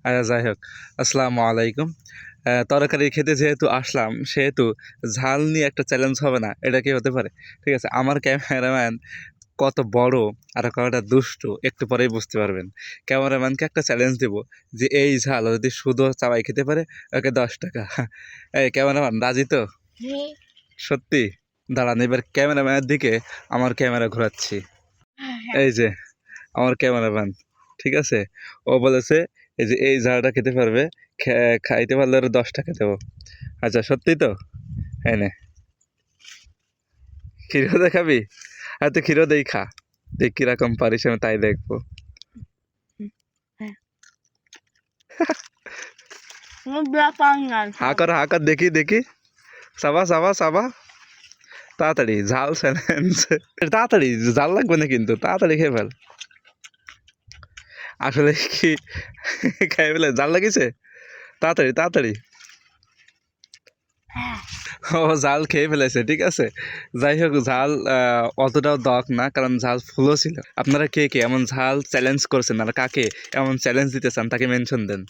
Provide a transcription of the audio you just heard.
আচ্ছা যাই হোক, আসসালামু আলাইকুম। তরকারি খেতে যেহেতু আসলাম সেহেতু ঝাল নিয়ে একটা চ্যালেঞ্জ হবে না, এটা কি হতে পারে? ঠিক আছে, আমার ক্যামেরাম্যান কত বড় আর কতটা দুষ্টু একটু পরেই বুঝতে পারবেন। ক্যামেরাম্যানকে একটা চ্যালেঞ্জ দেবো যে এই ঝাল যদি শুধু চাবাই খেতে পারে ওকে 10 টাকা। এই ক্যামেরাম্যান রাজি তো? সত্যি? দাঁড়ান, এবার ক্যামেরাম্যানের দিকে আমার ক্যামেরা ঘোরাচ্ছি। এই যে আমার ক্যামেরাম্যান, ঠিক আছে, ও বলেছে এই যে এই ঝালটা খেতে পারবে, খাইতে পারলে ওর 10 টাকা দেবো। আচ্ছা সত্যি তো? হ্যাঁ নে, ক্ষীরও দেখাবি? আর তুই ক্ষীরও দেই খা, দেখ কিরকম পারিস, আমি তাই দেখবো। হা কর দেখি দেখি, সাবা সাবা সাবা, তাড়াতাড়ি ঝাল চ্যালেঞ্জ, তাড়াতাড়ি ঝাল লাগবে না কিন্তু, তাড়াতাড়ি খেয়ে ফেল। আসলে কি খাই ফেলে ঝাল লাগিছে? তাড়াতাড়ি তাড়াতাড়ি। ও ঝাল খেয়ে ফেলেছে, ঠিক আছে। যাই হোক, ঝাল অতটাও দক না, কারণ ঝাল ফুলও ছিল। আপনারা কে কে এমন ঝাল চ্যালেঞ্জ করছেন আর কাকে এমন চ্যালেঞ্জ দিতে চান তাকে মেনশন দেন।